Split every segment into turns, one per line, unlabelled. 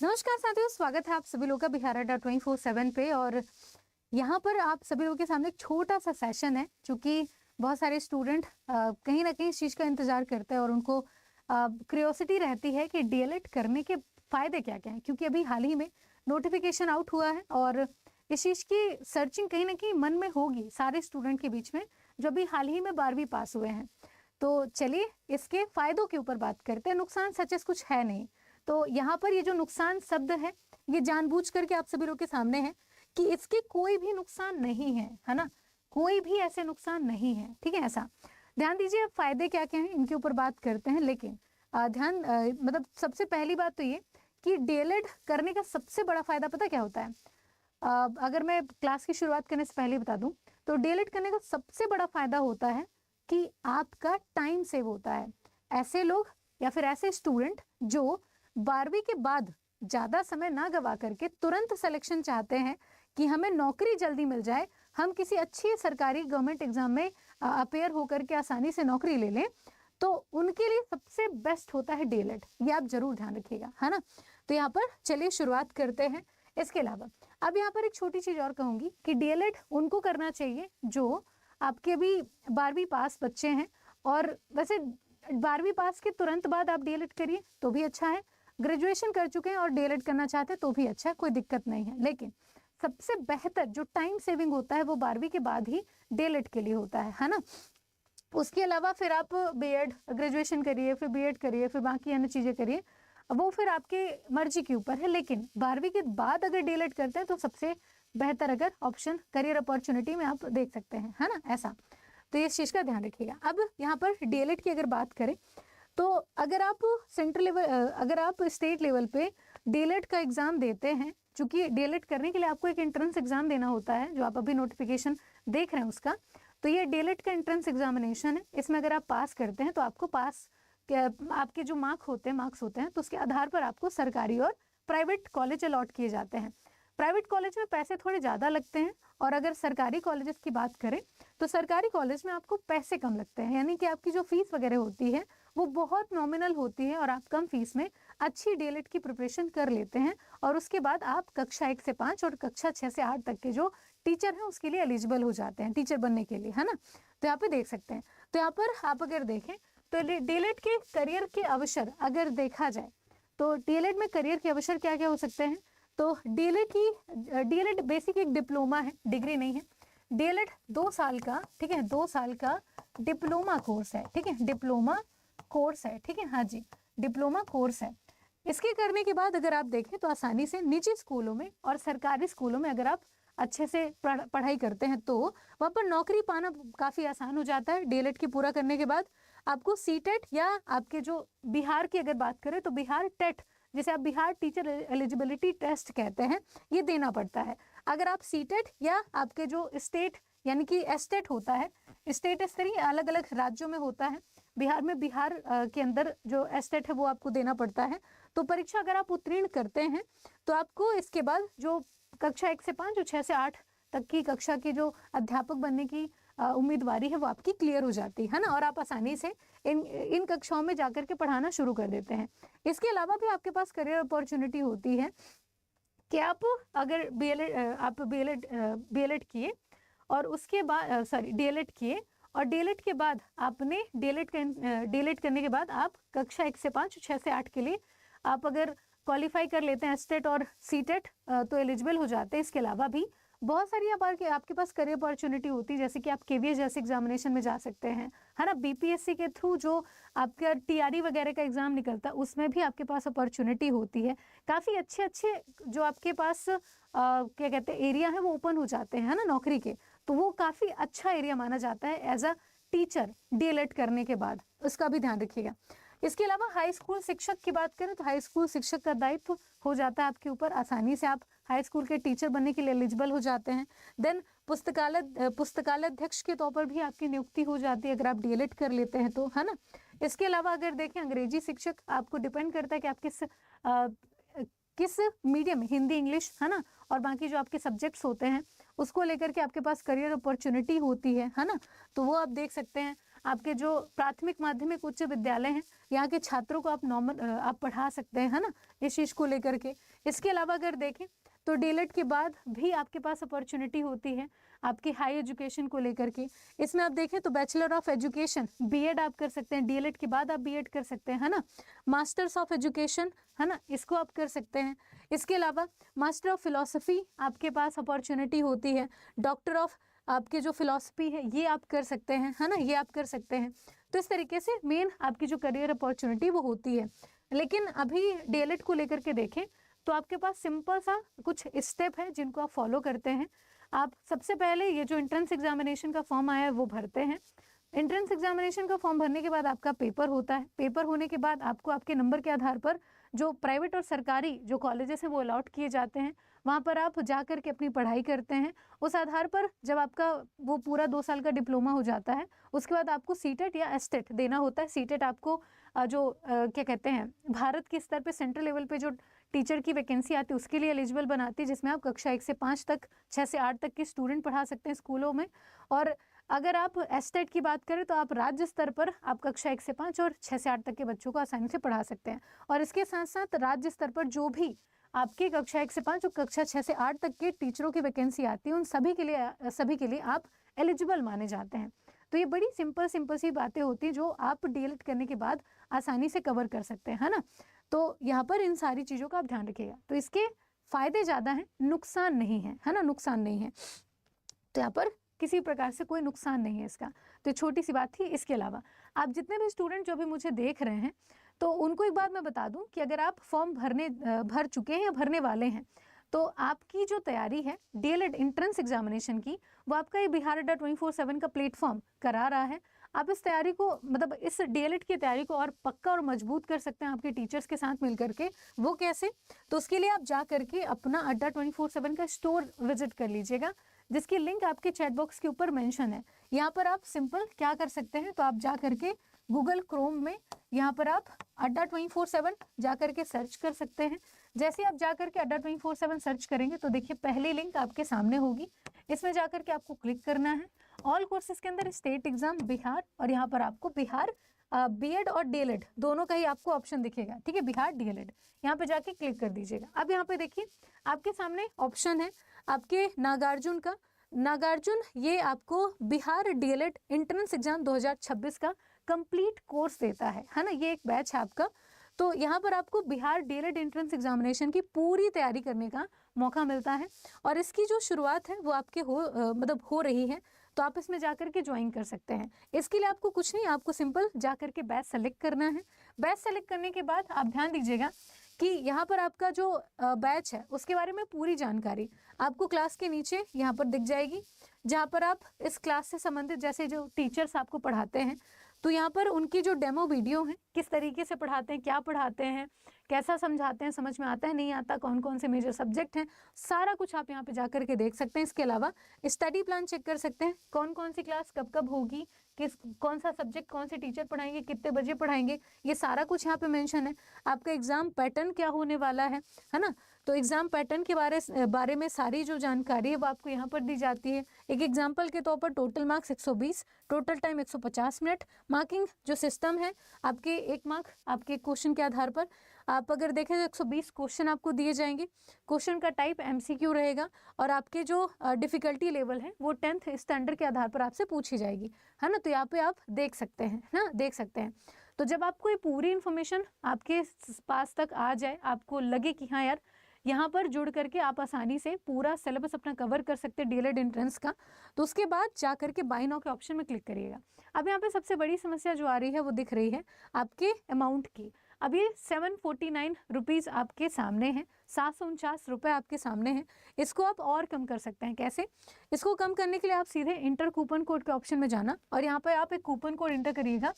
नमस्कार साथियों, स्वागत है आप सभी लोगों का बिहार अड्डा 24/7 पे। और यहाँ पर आप सभी लोगों के सामने एक छोटा सा सेशन है, क्योंकि बहुत सारे स्टूडेंट कहीं ना कहीं इस चीज़ का इंतजार करते हैं और उनको क्यूरियोसिटी रहती है कि डीएलएड करने के फ़ायदे क्या क्या हैं। क्योंकि अभी हाल ही में नोटिफिकेशन आउट हुआ है और इस चीज़ की सर्चिंग कहीं ना कहीं मन में होगी सारे स्टूडेंट के बीच में जो अभी हाल ही में 12वीं पास हुए हैं। तो चलिए इसके फ़ायदों के ऊपर बात करते हैं। नुकसान सचेस कुछ है नहीं। तो यहाँ पर ये जो नुकसान शब्द है ये जानबूझ करके आप सभी लोगों के सामने है कि इसके कोई भी नुकसान नहीं है ना, कोई भी ऐसे नुकसान नहीं है। ठीक है, ऐसा ध्यान दीजिए। फायदे क्या क्या हैं इनके ऊपर बात करते हैं, लेकिन मतलब सबसे पहली बात तो ये कि डीएलएड करने का सबसे बड़ा फायदा पता क्या होता है। अगर मैं क्लास की शुरुआत करने से पहले बता दूं तो डीएलएड करने का सबसे बड़ा फायदा होता है कि आपका टाइम सेव होता है। ऐसे लोग या फिर ऐसे स्टूडेंट जो 12वीं के बाद ज़्यादा समय ना गवा करके तुरंत सिलेक्शन चाहते हैं कि हमें नौकरी जल्दी मिल जाए, हम किसी अच्छी सरकारी गवर्नमेंट एग्जाम में अपेयर होकर के आसानी से नौकरी ले लें, तो उनके लिए सबसे बेस्ट होता है डीएलएड। ये आप जरूर ध्यान रखिएगा, है ना। तो यहाँ पर चलिए शुरुआत करते हैं। इसके अलावा अब यहाँ पर एक छोटी चीज़ और कहूँगी कि डीएलएड उनको करना चाहिए जो आपके अभी 12वीं पास बच्चे हैं। और वैसे 12वीं पास के तुरंत बाद आप डीएलएड करिए तो भी अच्छा है, ग्रेजुएशन कर चुके हैं और डीएलएड करना चाहते हैं तो भी अच्छा है, कोई दिक्कत नहीं है। लेकिन सबसे बेहतर जो टाइम सेविंग होता है वो 12वीं के बाद ही डीएलएड के लिए होता है ना। उसके अलावा फिर आप बीएड ग्रेजुएशन करिए, फिर बीएड करिए, फिर बाकी अन्य चीज़ें करिए, वो फिर आपके मर्जी के ऊपर है। लेकिन 12वीं के बाद अगर डीएलएड करते हैं तो सबसे बेहतर अगर ऑप्शन करियर अपॉर्चुनिटी में आप देख सकते हैं, है ना, ऐसा। तो इस चीज़ का ध्यान रखिएगा। अब यहाँ पर डीएलएड की अगर बात करें तो अगर आप सेंट्रल लेवल अगर आप स्टेट लेवल पे डीएलएड का एग्ज़ाम देते हैं, चूँकि डीएलएड करने के लिए आपको एक एंट्रेंस एग्ज़ाम देना होता है जो आप अभी नोटिफिकेशन देख रहे हैं उसका, तो ये डीएलएड का एंट्रेंस एग्जामिनेशन है। इसमें अगर आप पास करते हैं तो आपको आपके जो मार्क्स होते हैं तो उसके आधार पर आपको सरकारी और प्राइवेट कॉलेज अलॉट किए जाते हैं। प्राइवेट कॉलेज में पैसे थोड़े ज़्यादा लगते हैं और अगर सरकारी कॉलेजेस की बात करें तो सरकारी कॉलेज में आपको पैसे कम लगते हैं, यानी कि आपकी जो फीस वगैरह होती है वो बहुत नॉमिनल होती है और आप कम फीस में अच्छी डीएलएड की प्रिपरेशन कर लेते हैं। और उसके बाद आप कक्षा 1 से 5 और कक्षा 6 से 8 तक के जो टीचर हैं उसके लिए एलिजिबल हो जाते हैं, टीचर बनने के लिए, है ना। तो यहाँ पे देख सकते हैं। तो यहाँ पर आप अगर देखें तो डीएलएड के करियर के अवसर अगर देखा जाए तो डीएलएड में करियर के अवसर क्या क्या हो सकते हैं। तो डीएलएड बेसिक एक डिप्लोमा है, डिग्री नहीं है। डीएलएड 2 साल का, ठीक है, 2 साल का डिप्लोमा कोर्स है, ठीक है, डिप्लोमा कोर्स है, ठीक है, हाँ जी, डिप्लोमा कोर्स है। इसके करने के बाद अगर आप देखें तो आसानी से निजी स्कूलों में और सरकारी स्कूलों में अगर आप अच्छे से पढ़ाई करते हैं तो वहाँ पर नौकरी पाना काफ़ी आसान हो जाता है। डीएलएड की पूरा करने के बाद आपको सीटेट या आपके जो बिहार की अगर बात करें तो बिहार टेट, जिसे आप बिहार टीचर एलिजिबिलिटी टेस्ट कहते हैं, ये देना पड़ता है। अगर आप सीटेट या आपके जो स्टेट यानी कि एस्टेट होता है, स्टेट इस तरह अलग अलग राज्यों में होता है, बिहार में बिहार के अंदर जो एस्टेट है वो आपको देना पड़ता है। तो परीक्षा अगर आप उत्तीर्ण करते हैं तो आपको इसके बाद जो कक्षा 1 से 5 और 6 से 8 तक की कक्षा की जो अध्यापक बनने की उम्मीदवारी है वो आपकी क्लियर हो जाती है ना, और आप आसानी से इन कक्षाओं में जाकर के पढ़ाना शुरू कर देते हैं। इसके अलावा भी आपके पास करियर अपॉर्चुनिटी होती है कि आप अगर बीएलएड किए और उसके बाद डीएलएड किए और डीएलएड के बाद आपने डीएलएड करने के बाद आप कक्षा 1 से 5 6 से 8 के लिए आप अगर क्वालिफाई कर लेते हैं एस्टेट और सीटेट तो एलिजिबल हो जाते हैं। इसके अलावा भी बहुत सारी आपके पास करियर अपॉर्चुनिटी होती है, जैसे कि आप केवीएस जैसे एग्जामिनेशन में जा सकते हैं, है ना। बीपीएससी के थ्रू जो आपका टीआरई वगैरह का एग्जाम निकलता है उसमें भी आपके पास अपॉर्चुनिटी होती है। काफ़ी अच्छे जो आपके पास क्या कहते हैं एरिया है वो ओपन हो जाते हैं, है ना, नौकरी के। तो वो काफ़ी अच्छा एरिया माना जाता है एज अ टीचर डीएलएड करने के बाद, उसका भी ध्यान रखिएगा। इसके अलावा हाई स्कूल शिक्षक की बात करें तो हाई स्कूल शिक्षक का दायित्व हो जाता है आपके ऊपर, आसानी से आप हाई स्कूल के टीचर बनने के लिए एलिजिबल हो जाते हैं। देन पुस्तकालय अध्यक्ष के तौर पर भी आपकी नियुक्ति हो जाती है अगर आप डीएलएड कर लेते हैं तो, है ना। इसके अलावा अगर देखें अंग्रेजी शिक्षक, आपको डिपेंड करता है कि आप किस मीडियम, हिंदी इंग्लिश, है ना, और बाकी जो आपके सब्जेक्ट्स होते हैं उसको लेकर के आपके पास करियर अपॉर्चुनिटी होती है ना। तो वो आप देख सकते हैं। आपके जो प्राथमिक माध्यमिक उच्च विद्यालय हैं, यहाँ के छात्रों को आप नॉर्मल आप पढ़ा सकते हैं, है ना, इस चीज़ को लेकर के। इसके अलावा अगर देखें तो डीएलएड के बाद भी आपके पास अपॉर्चुनिटी होती है आपकी हाई एजुकेशन को लेकर के। इसमें आप देखें तो बैचलर ऑफ एजुकेशन बीएड आप कर सकते हैं, डीएलएड के बाद आप बीएड कर सकते हैं, है ना। मास्टर्स ऑफ एजुकेशन, है ना, इसको आप कर सकते हैं। इसके अलावा मास्टर ऑफ फिलॉसफी आपके पास अपॉर्चुनिटी होती है। डॉक्टर ऑफ आपके जो फिलॉसफी है ये आप कर सकते हैं, है ना, ये आप कर सकते हैं। तो इस तरीके से मेन आपकी जो करियर अपॉर्चुनिटी वो होती है। लेकिन अभी डीएलएड को लेकर के देखें तो आपके पास सिंपल सा कुछ स्टेप है जिनको आप फॉलो करते हैं। आप सबसे पहले ये जो एंट्रेंस एग्जामिनेशन का फॉर्म आया है वो भरते हैं। एंट्रेंस एग्जामिनेशन का फॉर्म भरने के बाद आपका पेपर होता है। पेपर होने के बाद आपको आपके नंबर के आधार पर जो प्राइवेट और सरकारी जो कॉलेजेस हैं वो अलॉट किए जाते हैं, वहाँ पर आप जा कर के अपनी पढ़ाई करते हैं। उस आधार पर जब आपका वो पूरा 2 साल का डिप्लोमा हो जाता है उसके बाद आपको सीटेट या एस्टेट देना होता है। सीटेट आपको क्या कहते हैं भारत के स्तर पे सेंट्रल लेवल पे जो टीचर की वैकेंसी आती है उसके लिए एलिजिबल बनाती है, जिसमें आप कक्षा 1 से 5 तक 6 से 8 तक के स्टूडेंट पढ़ा सकते हैं स्कूलों में। और अगर आप एस्टेट की बात करें तो आप राज्य स्तर पर आप कक्षा 1 से 5 और 6 से 8 तक के बच्चों को आसानी से पढ़ा सकते हैं। और इसके साथ साथ राज्य स्तर पर जो भी आपके कक्षा 1 से 5 और कक्षा 6 से 8 तक के टीचरों की वैकेंसी आती है उन सभी के लिए आप एलिजिबल माने जाते हैं। तो ये बड़ी सिंपल सी बातें होती हैं जो आप डीएलएड करने के बाद आसानी से कवर कर सकते हैं, है ना। तो यहाँ पर इन सारी चीज़ों का आप ध्यान रखिएगा। तो इसके फायदे ज़्यादा हैं, नुकसान नहीं है, है ना, नुकसान नहीं है। तो यहाँ पर किसी प्रकार से कोई नुकसान नहीं है इसका। तो छोटी सी बात थी। इसके अलावा आप जितने भी स्टूडेंट जो भी मुझे देख रहे हैं तो उनको एक बात मैं बता दूं कि अगर आप फॉर्म भर चुके हैं या भरने वाले हैं तो आपकी जो तैयारी है डीएलएड एंट्रेंस एग्जामिनेशन की वो आपका ये बिहार अड्डा 24/7 का प्लेटफॉर्म करा रहा है। आप इस तैयारी को मतलब इस डीएलएड की तैयारी को और पक्का और मजबूत कर सकते हैं आपके टीचर्स के साथ मिलकर के। वो कैसे? तो उसके लिए आप जा करके अपना अड्डा 24/7 का स्टोर विजिट कर लीजिएगा, जिसकी लिंक आपके चैट बॉक्स के ऊपर मेंशन है। यहाँ पर आप सिंपल क्या कर सकते हैं, तो आप जा करके गूगल क्रोम में यहाँ पर आप अड्डा 24/7 जा करके सर्च कर सकते हैं। जैसे आप जा करके अड्डा 24/7 सर्च करेंगे तो देखिए पहली लिंक आपके सामने होगी, इसमें जा करके आपको क्लिक करना है। ऑल कोर्सेज के अंदर स्टेट एग्जाम बिहार, और यहाँ पर आपको बिहार बीएड और डीएलएड दोनों का ही आपको ऑप्शन दिखेगा, ठीक है, बिहार डीएलएड। यहाँ पे जाके क्लिक कर दीजिएगा। अब यहाँ पे देखिए आपके सामने ऑप्शन है आपके नागार्जुन का। नागार्जुन ये आपको बिहार डीएलएड एंट्रेंस एग्जाम 2026 का कंप्लीट कोर्स देता है ना, ये एक बैच है आपका। तो यहाँ पर आपको बिहार डीएलएड एंट्रेंस एग्जामिनेशन की पूरी तैयारी करने का मौका मिलता है, और इसकी जो शुरुआत है वो आपके हो रही है। तो आप इसमें जाकर के ज्वाइन कर सकते हैं। इसके लिए आपको कुछ नहीं, आपको सिंपल जाकर के बैच सेलेक्ट करना है। बैच सेलेक्ट करने के बाद आप ध्यान दीजिएगा कि यहाँ पर आपका जो बैच है उसके बारे में पूरी जानकारी आपको क्लास के नीचे यहाँ पर दिख जाएगी, जहाँ पर आप इस क्लास से संबंधित जैसे जो टीचर्स आपको पढ़ाते हैं तो यहाँ पर उनकी जो डेमो वीडियो है, किस तरीके से पढ़ाते हैं, क्या पढ़ाते हैं, कैसा समझाते हैं, समझ में आता है नहीं आता, कौन कौन से मेजर सब्जेक्ट हैं, सारा कुछ आप यहाँ पे जा कर के देख सकते हैं। इसके अलावा स्टडी प्लान चेक कर सकते हैं, कौन कौन सी क्लास कब कब होगी, कौन सा सब्जेक्ट कौन से टीचर पढ़ाएंगे, कितने बजे पढ़ाएंगे, ये सारा कुछ यहाँ पे मेंशन है। आपका एग्जाम पैटर्न क्या होने वाला है ना, तो एग्जाम पैटर्न के बारे में सारी जो जानकारी है वो आपको यहाँ पर दी जाती है। एक एग्जाम्पल के तौर पर total marks 120, total time 150 minute, marking जो सिस्टम है आपके 1 मार्क आपके क्वेश्चन के आधार पर आप अगर देखें तो 120 क्वेश्चन आपको दिए जाएंगे। क्वेश्चन का टाइप एमसीक्यू रहेगा, और आपके जो डिफिकल्टी लेवल है वो 10th स्टैंडर्ड के आधार पर आपसे पूछी जाएगी, है ना। तो यहाँ पे आप देख सकते हैं ना, देख सकते हैं। तो जब आपको ये पूरी इन्फॉर्मेशन आपके पास तक आ जाए, आपको लगे कि हाँ यार यहाँ पर जुड़ करके आप आसानी से पूरा सिलेबस अपना कवर कर सकते हैं डीएलएड एंट्रेंस का, तो उसके बाद जा करके बाय नाउ के ऑप्शन में क्लिक करिएगा। अब यहाँ पे सबसे बड़ी समस्या जो आ रही है वो दिख रही है आपके अमाउंट की। अब ये 749 रुपीज़ आपके सामने है, 749 रुपये आपके सामने हैं। इसको आप और कम कर सकते हैं। कैसे? इसको कम करने के लिए आप सीधे इंटर कूपन कोड के ऑप्शन में जाना, और यहाँ पर आप एक कूपन कोड इंटर करिएगा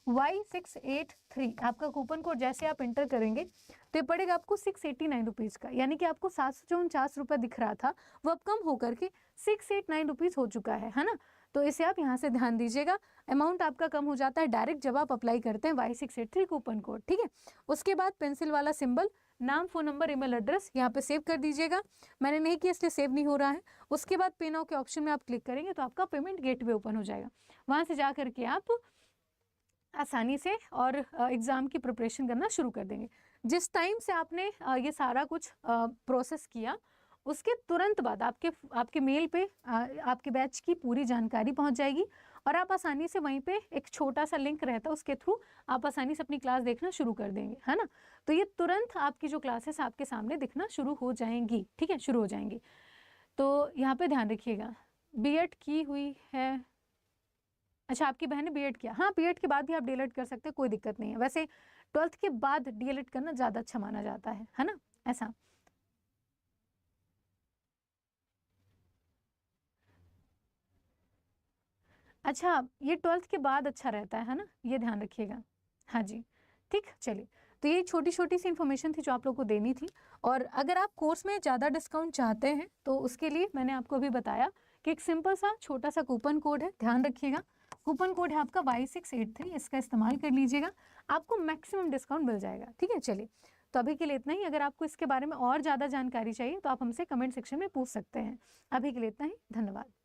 Y683। आपका कूपन कोड जैसे आप इंटर करेंगे तो ये पड़ेगा आपको 689 रुपीज़ का, यानी कि आपको 749 रुपये दिख रहा था वो अब कम होकर के 689 रुपीज़ हो चुका है ना। तो इसे आप यहाँ से ध्यान दीजिएगा। अमाउंट आपका कम हो जाता है डायरेक्ट जब आप अप्लाई करते हैं Y683 कूपन कोड, ठीक है। उसके बाद पेंसिल वाला सिंबल, नाम, फ़ोन नंबर, ईमेल एड्रेस यहाँ पे सेव कर दीजिएगा। मैंने नहीं किया इसलिए सेव नहीं हो रहा है। उसके बाद पे नाउ के ऑप्शन में आप क्लिक करेंगे तो आपका पेमेंट गेटवे ओपन हो जाएगा। वहाँ से जा करके आप आसानी से और एग्ज़ाम की प्रिपरेशन करना शुरू कर देंगे। जिस टाइम से आपने ये सारा कुछ प्रोसेस किया उसके तुरंत बाद आपके मेल पे आपके बैच की पूरी जानकारी पहुंच जाएगी और आप आसानी से वहीं पे एक छोटा सा लिंक रहता है उसके थ्रू आप आसानी से अपनी क्लास देखना शुरू कर देंगे, है ना। तो ये तुरंत आपकी जो क्लासेस आपके सामने दिखना शुरू हो जाएंगी, ठीक है, शुरू हो जाएंगी। तो यहाँ पे ध्यान रखिएगा। बीएड की हुई है, अच्छा आपकी बहन ने बीएड किया, हाँ बीएड के बाद भी आप डीएलएड कर सकते हैं, कोई दिक्कत नहीं है। वैसे 12th के बाद डीएलएड करना ज़्यादा अच्छा माना जाता है ना, ऐसा। अच्छा ये 12th के बाद अच्छा रहता है ना, ये ध्यान रखिएगा। हाँ जी ठीक, चलिए। तो ये छोटी छोटी सी इन्फॉर्मेशन थी जो आप लोग को देनी थी। और अगर आप कोर्स में ज़्यादा डिस्काउंट चाहते हैं तो उसके लिए मैंने आपको अभी बताया कि एक सिंपल सा छोटा सा कूपन कोड है, ध्यान रखिएगा। कूपन कोड है आपका Y683, इसका इस्तेमाल कर लीजिएगा, आपको मैक्सिमम डिस्काउंट मिल जाएगा, ठीक है। चलिए तो अभी के लिए इतना ही। अगर आपको इसके बारे में और ज़्यादा जानकारी चाहिए तो आप हमसे कमेंट सेक्शन में पूछ सकते हैं। अभी के लिए इतना ही, धन्यवाद।